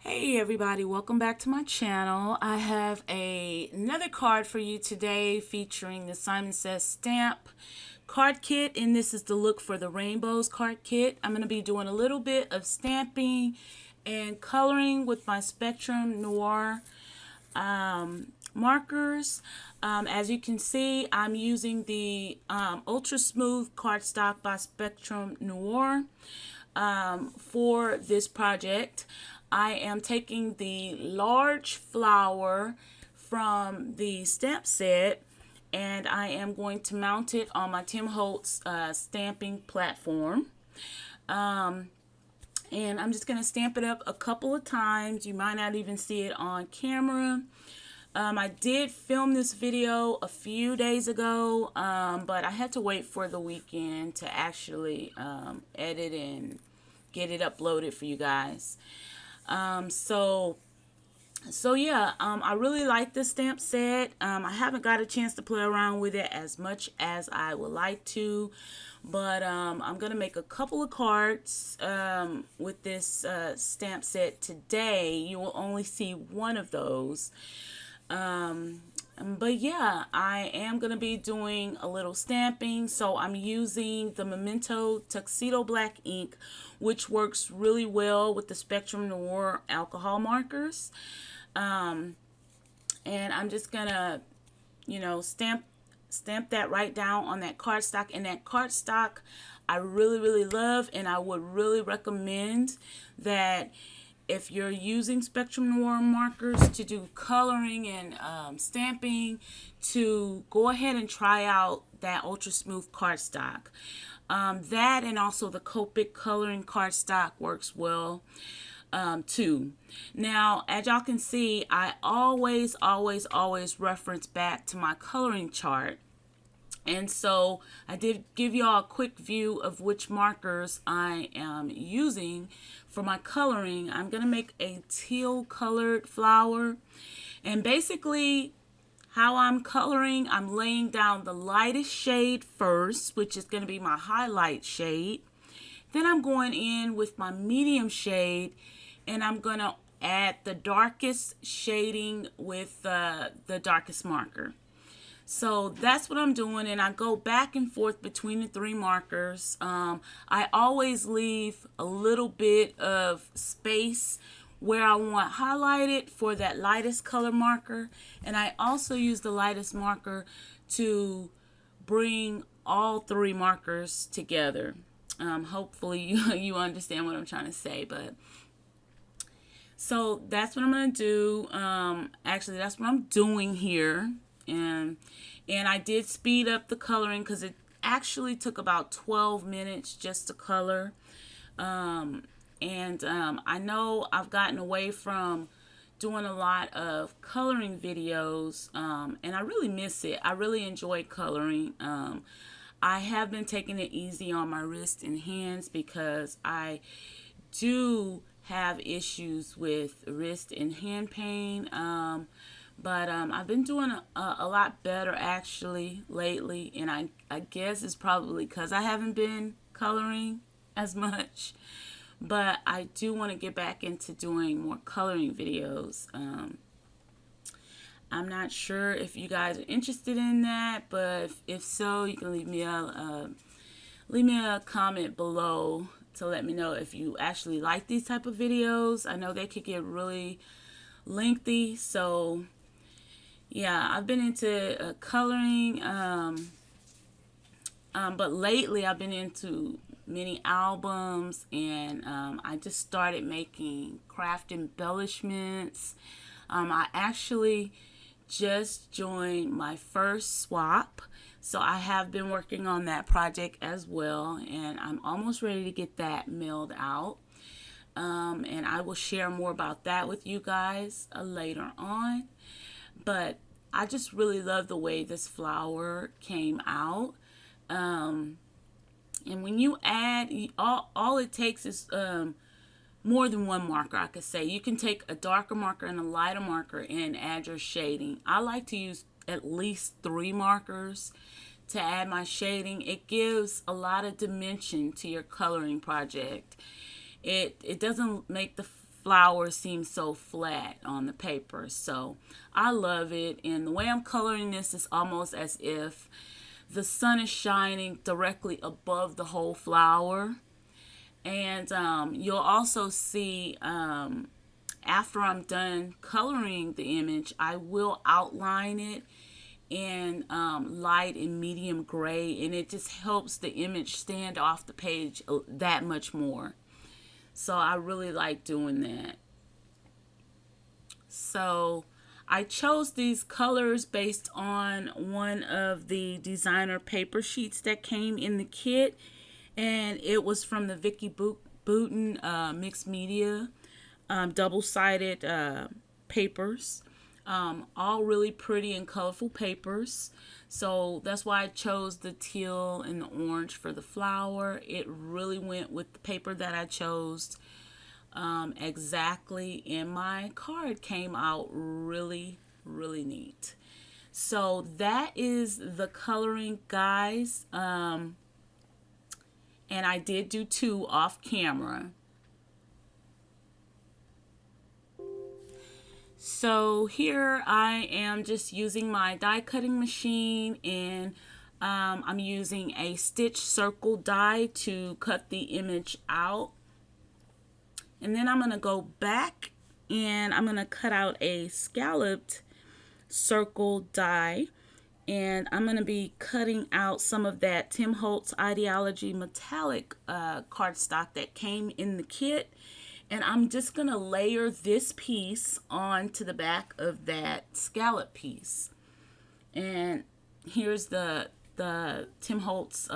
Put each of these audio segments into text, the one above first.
Hey everybody, welcome back to my channel. I have another card for you today featuring the Simon Says Stamp card kit, and this is the Look for the Rainbows card kit. I'm going to be doing a little bit of stamping and coloring with my Spectrum Noir markers. As you can see, I'm using the Ultra Smooth cardstock by Spectrum Noir for this project. I am taking the large flower from the stamp set and I am going to mount it on my Tim Holtz stamping platform. And I'm just going to stamp it up a couple of times. You might not even see it on camera. I did film this video a few days ago, but I had to wait for the weekend to actually edit and get it uploaded for you guys. So yeah, I really like this stamp set. I haven't got a chance to play around with it as much as I would like to, but I'm gonna make a couple of cards with this stamp set today. You will only see one of those. But yeah, I am going to be doing a little stamping. So I'm using the Memento Tuxedo Black ink, which works really well with the Spectrum Noir alcohol markers. And I'm just going to, stamp that right down on that cardstock. And that cardstock I really love, and I would really recommend that if you're using Spectrum Noir markers to do coloring and stamping, to go ahead and try out that Ultra Smooth cardstock. That and also the Copic coloring cardstock works well too. Now, as y'all can see, I always reference back to my coloring chart. And so I did give y'all a quick view of which markers I am using for my coloring. I'm going to make a teal colored flower. And basically how I'm coloring, I'm laying down the lightest shade first, which is going to be my highlight shade. Then I'm going in with my medium shade and I'm going to add the darkest shading with the darkest marker. So that's what I'm doing, and I go back and forth between the three markers. I always leave a little bit of space where I want highlighted for that lightest color marker, and I also use the lightest marker to bring all three markers together. Hopefully you understand what I'm trying to say, but so that's what I'm going to do. Actually, that's what I'm doing here. And I did speed up the coloring because it actually took about 12 minutes just to color. I know I've gotten away from doing a lot of coloring videos, and I really miss it. I really enjoy coloring. I have been taking it easy on my wrist and hands because I do have issues with wrist and hand pain. But I've been doing a lot better actually lately, and I guess it's probably because I haven't been coloring as much. But I do want to get back into doing more coloring videos. I'm not sure if you guys are interested in that, but if so, you can leave me a comment below to let me know if you actually like these type of videos. I know they could get really lengthy, so yeah, I've been into coloring, but lately I've been into mini albums, and I just started making craft embellishments. I actually just joined my first swap, so I have been working on that project as well, and I'm almost ready to get that mailed out. And I will share more about that with you guys later on. But I just really love the way this flower came out. And when you add, all it takes is more than one marker, I could say. You can take a darker marker and a lighter marker and add your shading. I like to use at least 3 markers to add my shading. It gives a lot of dimension to your coloring project. It doesn't make the flower seems so flat on the paper. So I love it. And the way I'm coloring this is almost as if the sun is shining directly above the whole flower. And you'll also see after I'm done coloring the image, I will outline it in light and medium gray, and it just helps the image stand off the page that much more. So I really like doing that. So I chose these colors based on one of the designer paper sheets that came in the kit, and it was from the Vicky Bouton mixed media double-sided papers. All really pretty and colorful papers. So that's why I chose the teal and the orange for the flower. It really went with the paper that I chose exactly, and my card came out really, really neat. So that is the coloring, guys. And I did do 2 off camera. So here I am just using my die cutting machine, and I'm using a stitch circle die to cut the image out. And then I'm going to go back and I'm going to cut out a scalloped circle die. And I'm going to be cutting out some of that Tim Holtz Ideology metallic cardstock that came in the kit. And I'm just going to layer this piece onto the back of that scallop piece. And here's the Tim Holtz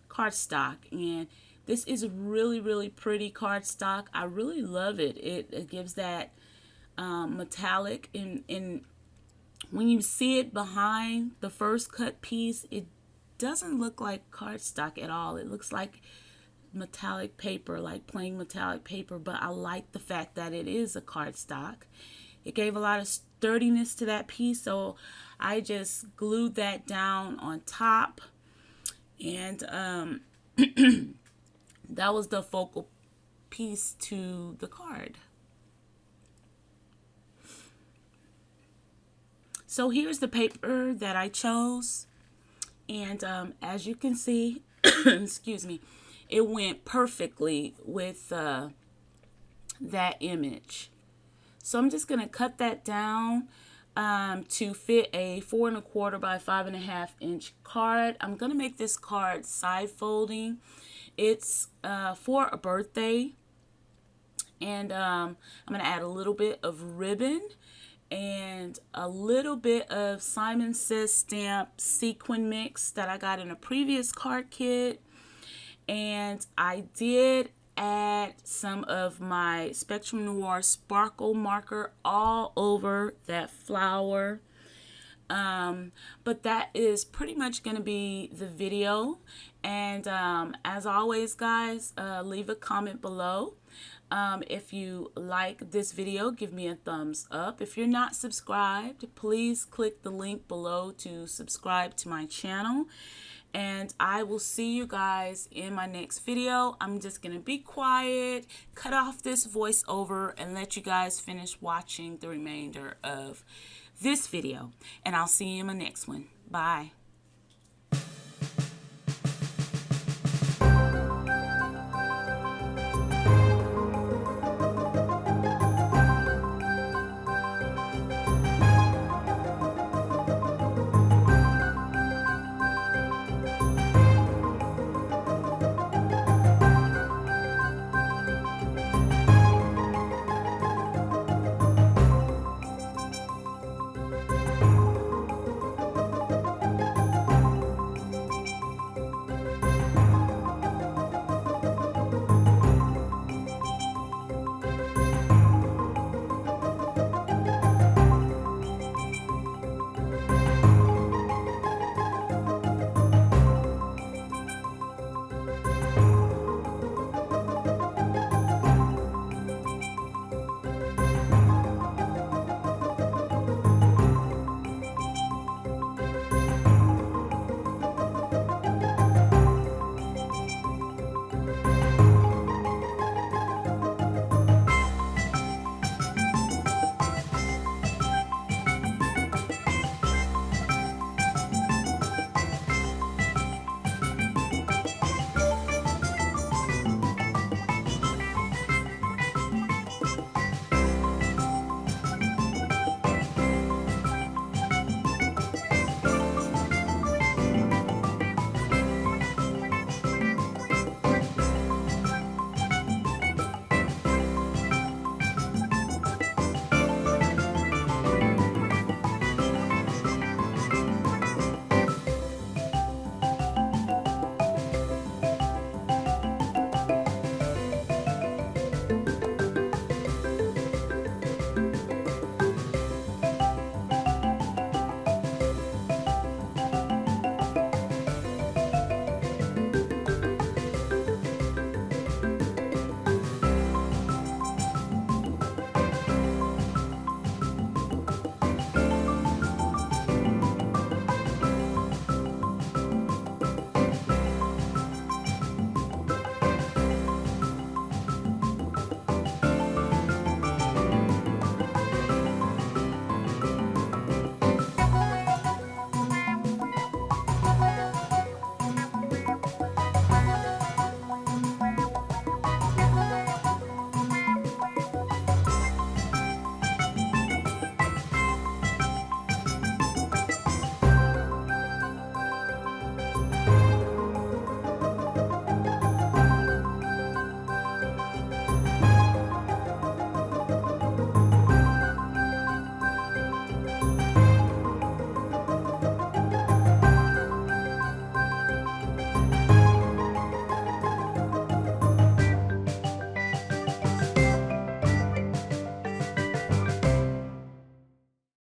cardstock. And this is really, really pretty cardstock. I really love it. It gives that metallic. And when you see it behind the first cut piece, it doesn't look like cardstock at all. It looks like metallic paper, like plain metallic paper, but I like the fact that it is a cardstock. It gave a lot of sturdiness to that piece, so I just glued that down on top, and that was the focal piece to the card. So here's the paper that I chose, and as you can see, excuse me, it went perfectly with that image. So I'm just going to cut that down to fit a 4 1/4 by 5.5 inch card. I'm going to make this card side folding. It's for a birthday. And I'm going to add a little bit of ribbon and a little bit of Simon Says stamp sequin mix that I got in a previous card kit. And I did add some of my Spectrum Noir sparkle marker all over that flower. But that is pretty much going to be the video. And as always, guys, leave a comment below. If you like this video, give me a thumbs up. If you're not subscribed, please click the link below to subscribe to my channel. And I will see you guys in my next video. I'm just going to be quiet, cut off this voiceover, and let you guys finish watching the remainder of this video. And I'll see you in my next one. Bye.